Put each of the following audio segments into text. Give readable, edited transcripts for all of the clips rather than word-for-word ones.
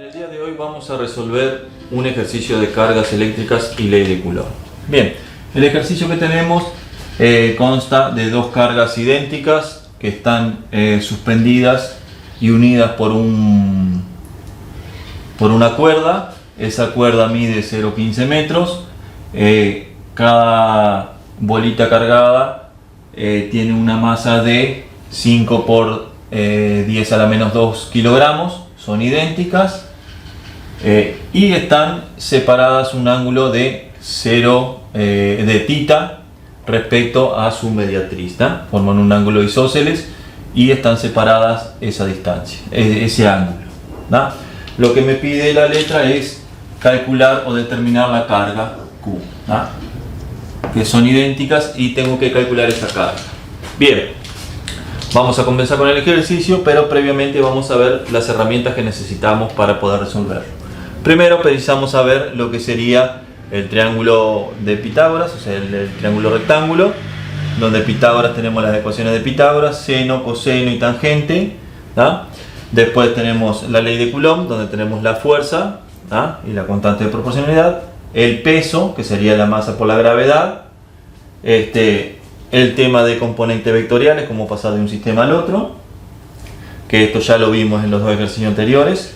el día de hoy vamos a resolver un ejercicio de cargas eléctricas y ley de Coulomb. Bien, el ejercicio que tenemos consta de dos cargas idénticas que están suspendidas y unidas por una cuerda. Esa cuerda mide 0,15 metros. Cada bolita cargada tiene una masa de 5 por 10 a la menos 2 kilogramos. Son idénticas y están separadas un ángulo de 0 de tita respecto a su mediatriz, ¿no? Forman un ángulo isósceles y están separadas esa distancia, ese ángulo, ¿no? Lo que me pide la letra es calcular o determinar la carga Q, ¿no? Que son idénticas y tengo que calcular esa carga. Bien, vamos a comenzar con el ejercicio, pero previamente vamos a ver las herramientas que necesitamos para poder resolverlo. Primero precisamos saber lo que sería el triángulo de Pitágoras, o sea, el triángulo rectángulo, donde Pitágoras tenemos las ecuaciones de Pitágoras, seno, coseno y tangente, ¿no? Después tenemos la ley de Coulomb, donde tenemos la fuerza, ¿no? Y la constante de proporcionalidad, el peso, que sería la masa por la gravedad, el tema de componentes vectoriales, cómo pasar de un sistema al otro, que esto ya lo vimos en los dos ejercicios anteriores.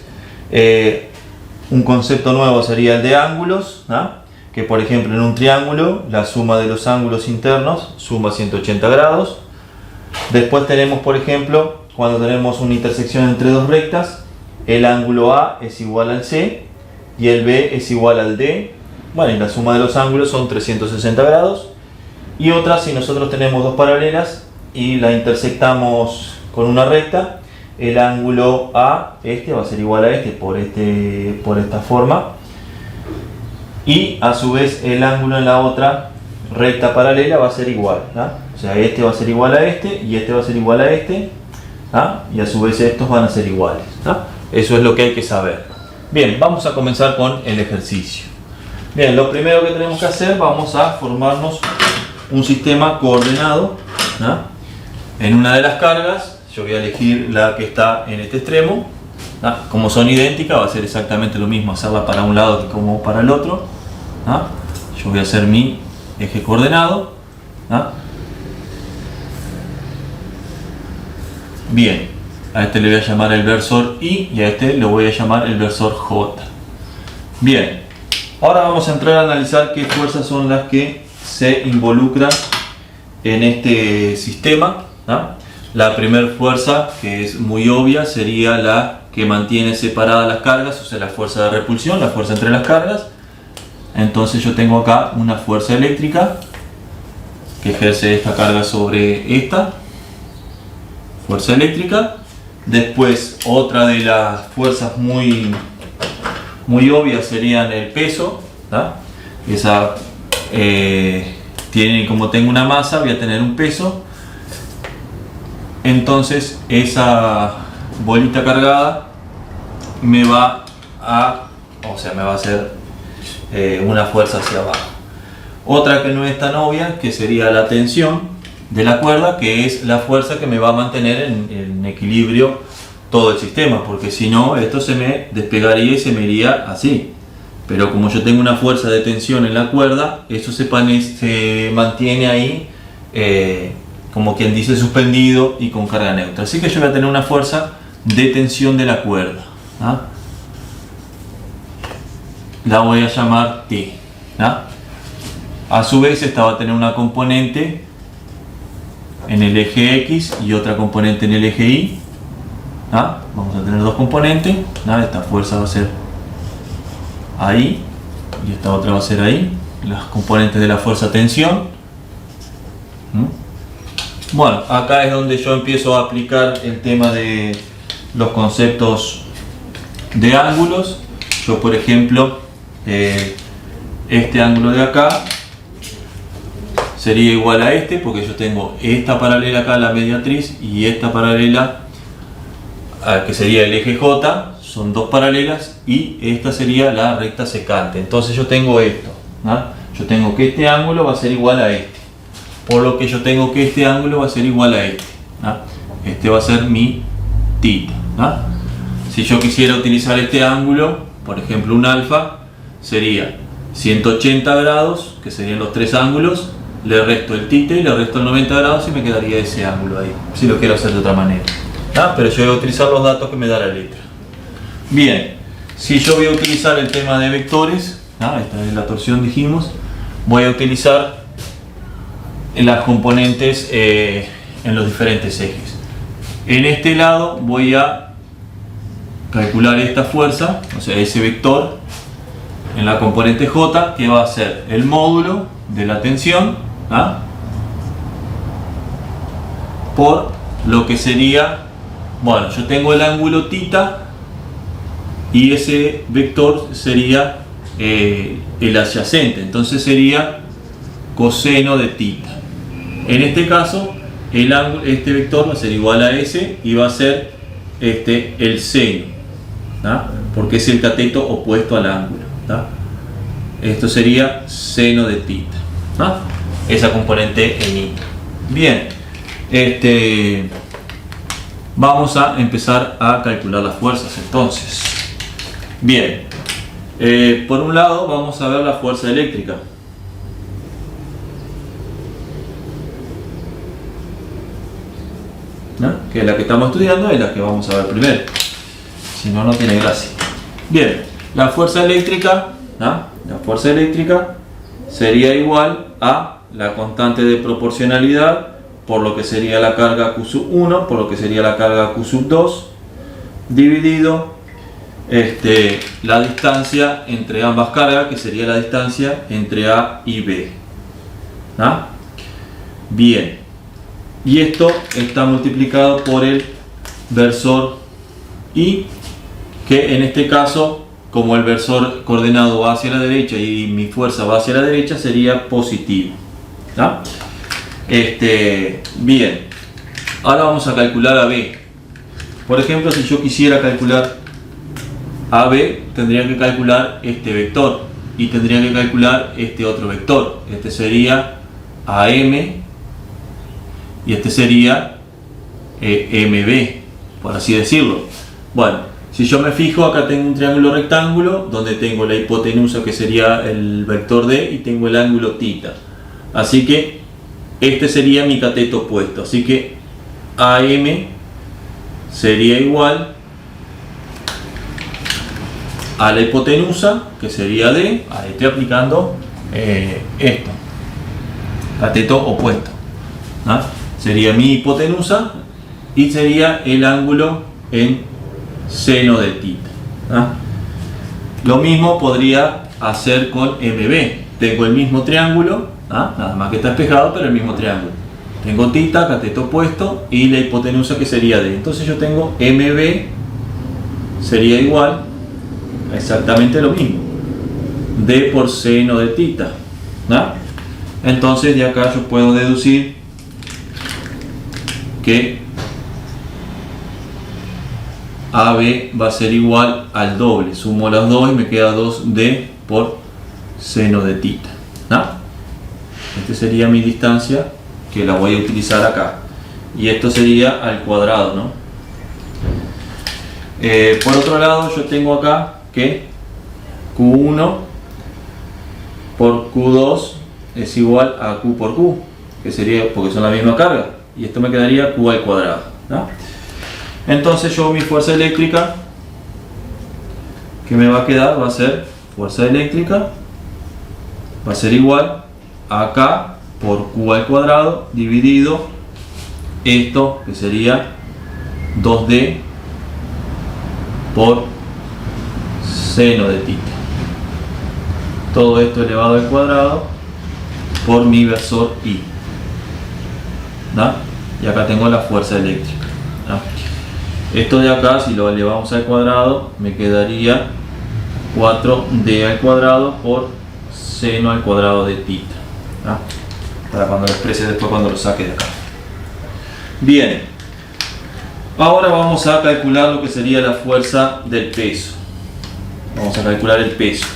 Un concepto nuevo sería el de ángulos, ¿no? Que por ejemplo en un triángulo la suma de los ángulos internos suma 180 grados. Después tenemos, por ejemplo, cuando tenemos una intersección entre dos rectas, el ángulo A es igual al C y el B es igual al D. Bueno, y la suma de los ángulos son 360 grados. Y otra, si nosotros tenemos dos paralelas y la intersectamos con una recta, el ángulo A, va a ser igual a por esta forma. Y a su vez el ángulo en la otra recta paralela va a ser igual, ¿no? O sea, va a ser igual a y va a ser igual a ¿no? Y a su vez estos van a ser iguales, ¿no? Eso es lo que hay que saber. Bien, vamos a comenzar con el ejercicio. Bien, lo primero que tenemos que hacer, vamos a formarnos un sistema coordenado, ¿no? En una de las cargas, yo voy a elegir la que está en este extremo, ¿no? Como son idénticas, va a ser exactamente lo mismo hacerla para un lado que como para el otro, ¿no? Yo voy a hacer mi eje coordenado, ¿no? Bien, a este le voy a llamar el versor I y a este le voy a llamar el versor J. Bien, ahora vamos a entrar a analizar qué fuerzas son las que se involucran en este sistema, ¿no? La primera fuerza, que es muy obvia, sería la que mantiene separadas las cargas, o sea, la fuerza de repulsión, la fuerza entre las cargas. Entonces yo tengo acá una fuerza eléctrica que ejerce esta carga sobre esta fuerza eléctrica. Después otra de las fuerzas muy obvias serían el peso, ¿no? Esa como tengo una masa, voy a tener un peso. Entonces esa bolita cargada me va a hacer una fuerza hacia abajo. Otra que no es tan obvia, que sería la tensión de la cuerda, que es la fuerza que me va a mantener en equilibrio todo el sistema, porque si no esto se me despegaría y se me iría así. Pero como yo tengo una fuerza de tensión en la cuerda, eso se mantiene ahí, como quien dice, suspendido y con carga neutra. Así que yo voy a tener una fuerza de tensión de la cuerda, ¿no? La voy a llamar T, ¿no? A su vez esta va a tener una componente en el eje X y otra componente en el eje Y, ¿no? Vamos a tener dos componentes, ¿no? Esta fuerza va a ser ahí y esta otra va a ser ahí, las componentes de la fuerza tensión. Bueno, acá es donde yo empiezo a aplicar el tema de los conceptos de ángulos. Yo, por ejemplo, este ángulo de acá sería igual a porque yo tengo esta paralela acá, la mediatriz, y esta paralela, que sería el eje J, son dos paralelas, y esta sería la recta secante. Entonces yo tengo esto, ¿no? Yo tengo que este ángulo va a ser igual a por lo que yo tengo que este ángulo va a ser igual a ¿no? Este va a ser mi tita, ¿no? Si yo quisiera utilizar este ángulo, por ejemplo un alfa, sería 180 grados, que serían los tres ángulos, le resto el θ y le resto el 90 grados y me quedaría ese ángulo ahí, si lo quiero hacer de otra manera. Pero yo voy a utilizar los datos que me da la letra. Bien, si yo voy a utilizar el tema de vectores, esta es la torsión dijimos, voy a utilizar las componentes en los diferentes ejes. En este lado voy a calcular esta fuerza, o sea ese vector, en la componente J, que va a ser el módulo de la tensión por lo que sería, bueno, yo tengo el ángulo θ y ese vector sería el adyacente, entonces sería coseno de θ. En este caso este vector va a ser igual a S y va a ser el seno, porque es el cateto opuesto al ángulo. Esto sería seno de θ, esa componente en I. Bien, vamos a empezar a calcular las fuerzas entonces. Bien, por un lado vamos a ver la fuerza eléctrica. Que es la que estamos estudiando y la que vamos a ver primero, si no, no tiene gracia. Bien, la fuerza eléctrica sería igual a la constante de proporcionalidad por lo que sería la carga Q sub 1 por lo que sería la carga Q sub 2 dividido la distancia entre ambas cargas, que sería la distancia entre A y B. Bien, y esto está multiplicado por el versor I, que en este caso, como el versor coordenado va hacia la derecha y mi fuerza va hacia la derecha, sería positivo. Bien, ahora vamos a calcular a B. Por ejemplo, si yo quisiera calcular a B, tendría que calcular este vector y tendría que calcular este otro vector. Este sería AM y este sería MB, por así decirlo. Bueno, si yo me fijo, acá tengo un triángulo rectángulo donde tengo la hipotenusa, que sería el vector D, y tengo el ángulo θ. Así que este sería mi cateto opuesto. Así que AM sería igual a la hipotenusa, que sería D. Ahí estoy aplicando esto, cateto opuesto. Sería mi hipotenusa y sería el ángulo en seno de θ. Lo mismo podría hacer con MB. Tengo el mismo triángulo, nada más que está espejado, pero el mismo triángulo. Tengo θ, cateto opuesto, y la hipotenusa, que sería D. Entonces yo tengo MB sería igual a exactamente lo mismo, D por seno de θ. Entonces de acá yo puedo deducir que AB va a ser igual al doble, sumo las dos y me queda 2D por seno de θ. Esta sería mi distancia, que la voy a utilizar acá, y esto sería al cuadrado, por otro lado, yo tengo acá que Q1 por Q2 es igual a Q por Q, que sería, porque son la misma carga, y esto me quedaría Q al cuadrado. Entonces yo mi fuerza eléctrica que me va a quedar va a ser fuerza eléctrica, va a ser igual a K por Q al cuadrado dividido esto, que sería 2D por seno de θ. Todo esto elevado al cuadrado por mi versor I. Y acá tengo la fuerza eléctrica. Esto de acá, si lo elevamos al cuadrado, me quedaría 4D al cuadrado por seno al cuadrado de θ. Para cuando lo exprese después, cuando lo saque de acá. Bien, ahora vamos a calcular lo que sería la fuerza del peso. Vamos a calcular el peso.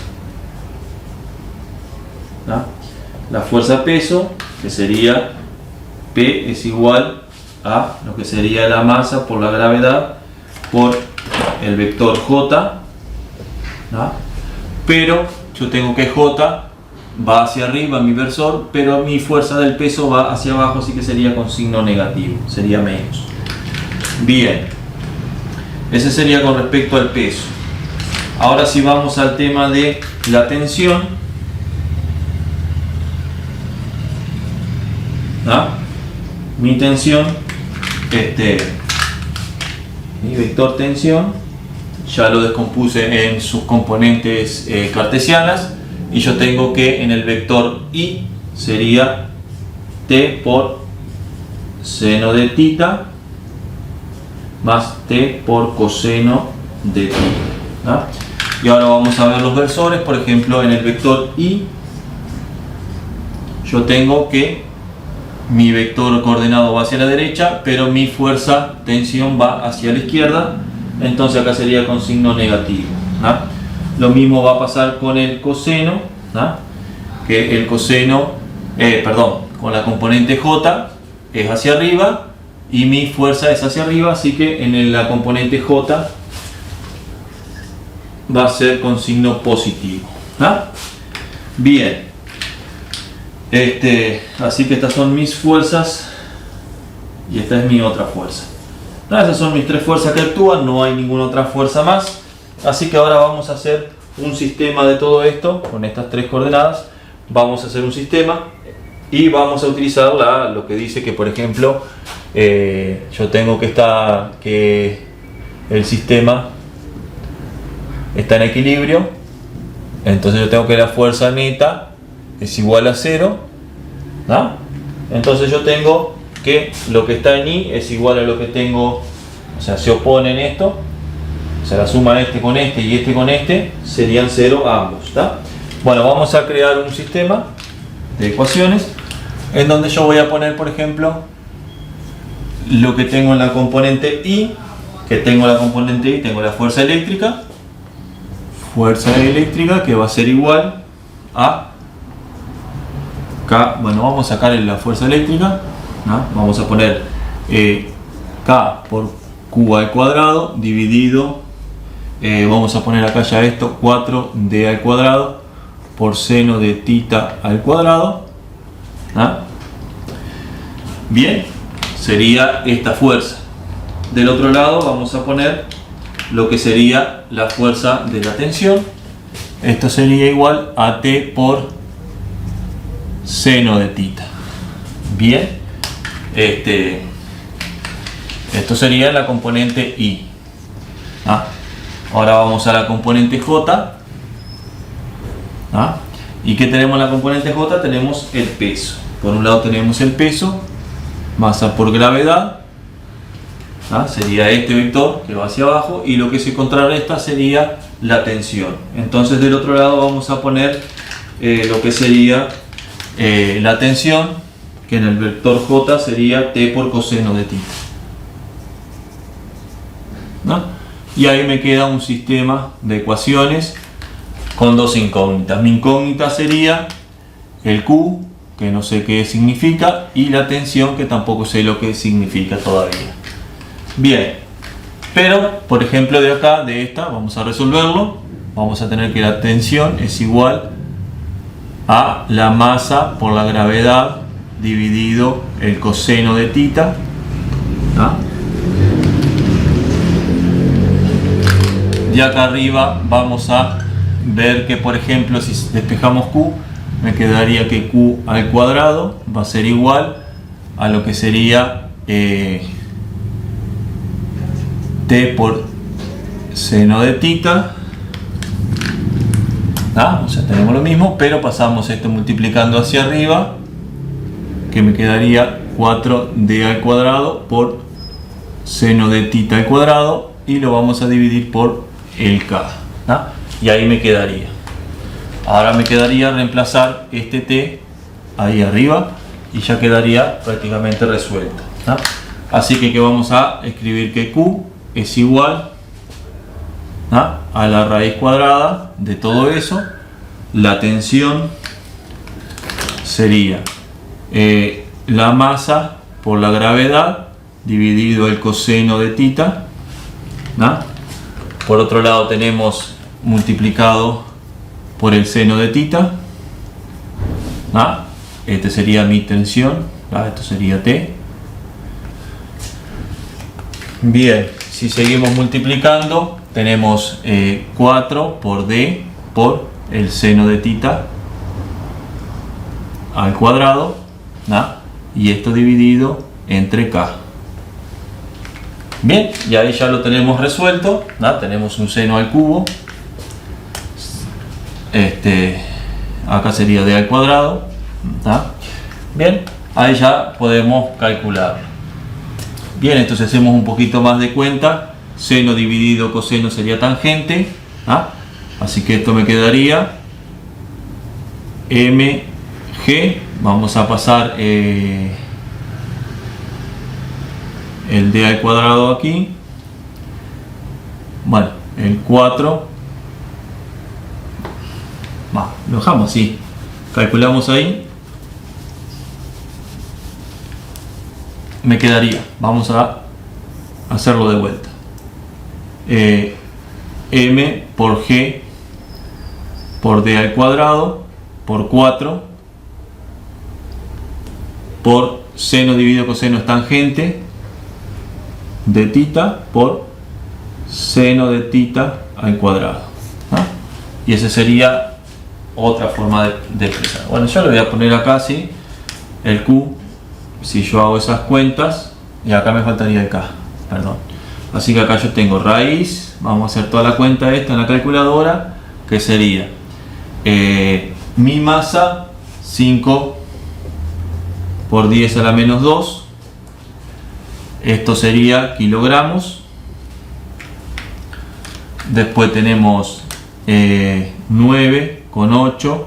La fuerza peso, que sería P es igual a lo que sería la masa por la gravedad por el vector J, ¿no? Pero yo tengo que J va hacia arriba mi versor, pero mi fuerza del peso va hacia abajo, así que sería con signo negativo, sería menos. Bien, ese sería con respecto al peso. Ahora sí vamos al tema de la tensión, ¿no? Mi tensión, mi vector tensión, ya lo descompuse en sus componentes cartesianas, y yo tengo que en el vector I sería T por seno de tita más T por coseno de tita, ¿no? Y ahora vamos a ver los versores. Por ejemplo, en el vector I yo tengo que mi vector coordenado va hacia la derecha, pero mi fuerza tensión va hacia la izquierda, entonces acá sería con signo negativo, ¿no? Lo mismo va a pasar con el coseno, ¿no? Que el coseno, con la componente J es hacia arriba y mi fuerza es hacia arriba, así que en la componente J va a ser con signo positivo, ¿no? Bien, así que estas son mis fuerzas y esta es mi otra fuerza. Esas son mis tres fuerzas que actúan, no hay ninguna otra fuerza más. Así que ahora vamos a hacer un sistema de todo esto con estas tres coordenadas. Vamos a hacer un sistema y vamos a utilizar lo que dice que, por ejemplo, yo tengo que el sistema está en equilibrio, entonces yo tengo que la fuerza neta es igual a 0, ¿no? Entonces yo tengo que lo que está en I es igual a lo que tengo, o sea, se oponen esto, o sea, la suma este con este y este con este serían 0 ambos, ¿tá? Bueno, vamos a crear un sistema de ecuaciones en donde yo voy a poner, por ejemplo, lo que tengo en la componente I, que tengo la componente I, tengo la fuerza eléctrica que va a ser igual a K. Bueno, vamos a sacar la fuerza eléctrica, ¿no? Vamos a poner K por Q al cuadrado dividido, vamos a poner acá ya esto, 4D al cuadrado por seno de tita al cuadrado, ¿no? Bien, sería esta fuerza. Del otro lado vamos a poner lo que sería la fuerza de la tensión. Esto sería igual a T por seno de tita. Bien, esto sería la componente I. Ahora vamos a la componente J. ¿Y qué tenemos en la componente J? Tenemos el peso. Por un lado tenemos el peso, masa por gravedad, sería este vector que va hacia abajo, y lo que se contrarresta sería la tensión. Entonces del otro lado vamos a poner lo que sería la tensión, que en el vector J sería T por coseno de tita, ¿no? Y ahí me queda un sistema de ecuaciones con dos incógnitas. Mi incógnita sería el Q, que no sé qué significa, y la tensión, que tampoco sé lo que significa todavía. Bien, pero por ejemplo de acá, de esta, vamos a resolverlo. Vamos a tener que la tensión es igual a la masa por la gravedad dividido el coseno de tita, ¿no? Y acá arriba vamos a ver que, por ejemplo, si despejamos Q, me quedaría que Q al cuadrado va a ser igual a lo que sería T por seno de tita, o sea, tenemos lo mismo, pero pasamos esto multiplicando hacia arriba, que me quedaría 4D al cuadrado por seno de tita al cuadrado, y lo vamos a dividir por el K, y ahí me quedaría. Ahora me quedaría reemplazar este T ahí arriba y ya quedaría prácticamente resuelto, así que vamos a escribir que Q es igual a la raíz cuadrada de todo eso. La tensión sería la masa por la gravedad dividido el coseno de tita, Por otro lado tenemos multiplicado por el seno de θ. Este sería mi tensión. Esto sería T. Bien, si seguimos multiplicando, tenemos 4 por D por el seno de θ al cuadrado, y esto dividido entre K. Bien, y ahí ya lo tenemos resuelto. Tenemos un seno al cubo. Acá sería D al cuadrado. Bien, ahí ya podemos calcular. Bien, entonces hacemos un poquito más de cuenta. Seno dividido coseno sería tangente. Así que esto me quedaría mg. Vamos a pasar el d al cuadrado aquí. Bueno, el 4. Lo dejamos así. Calculamos ahí. Me quedaría, vamos a hacerlo de vuelta, m por g por d al cuadrado por 4 por seno dividido coseno es tangente de θ por seno de θ al cuadrado. Y esa sería otra forma de expresar. Bueno, yo lo voy a poner acá así, el Q. Si yo hago esas cuentas, y acá me faltaría el K, perdón. Así que acá yo tengo raíz, vamos a hacer toda la cuenta esta en la calculadora, que sería mi masa 5 por 10 a la menos 2. Esto sería kilogramos. Después tenemos 9,8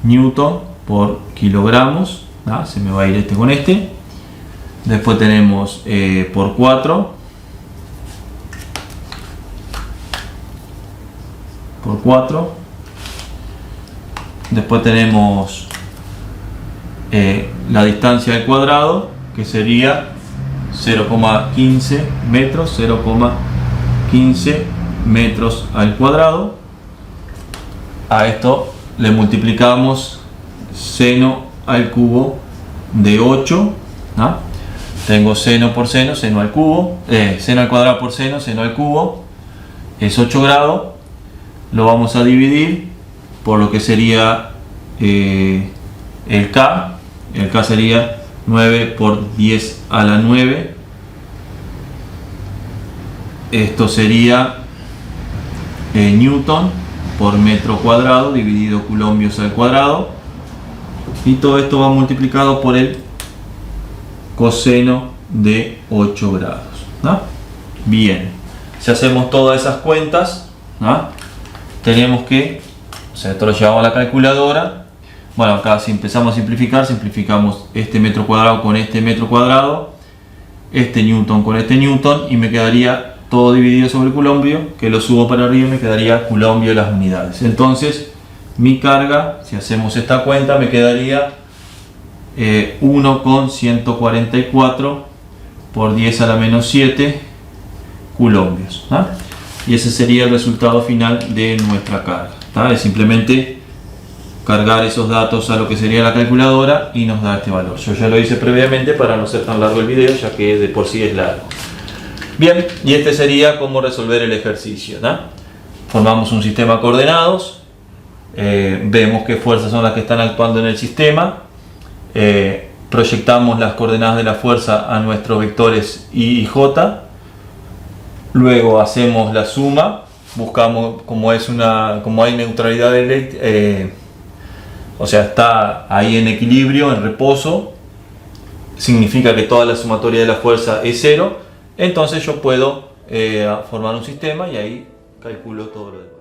newton por kilogramos. Se me va a ir este con este. Después tenemos por 4 por 4. Después tenemos la distancia al cuadrado, que sería 0,15 metros, 0,15 metros al cuadrado. A esto le multiplicamos seno al cubo de 8. Tengo seno por seno, seno al cubo, seno al cuadrado por seno al cubo, es 8 grados. Lo vamos a dividir por lo que sería el K. El K sería 9 por 10 a la 9. Esto sería newton por metro cuadrado dividido coulombios al cuadrado. Y todo esto va multiplicado por el coseno de 8 grados. Bien, si hacemos todas esas cuentas, tenemos que, esto lo llevamos a la calculadora. Bueno, acá si empezamos a simplificar, simplificamos este metro cuadrado con este metro cuadrado, este newton con este newton, y me quedaría todo dividido sobre el coulombio, que lo subo para arriba y me quedaría coulombio de las unidades. Entonces mi carga, si hacemos esta cuenta, me quedaría 1,144 por 10 a la menos 7 coulombios. Y ese sería el resultado final de nuestra carga. Es simplemente cargar esos datos a lo que sería la calculadora y nos da este valor. Yo ya lo hice previamente para no ser tan largo el video, ya que de por sí es largo. Bien, y este sería cómo resolver el ejercicio. Formamos un sistema de coordenados. Vemos qué fuerzas son las que están actuando en el sistema, proyectamos las coordenadas de la fuerza a nuestros vectores I y J, luego hacemos la suma, buscamos como hay neutralidad o sea, está ahí en equilibrio, en reposo, significa que toda la sumatoria de la fuerza es 0, entonces yo puedo formar un sistema y ahí calculo todo lo demás.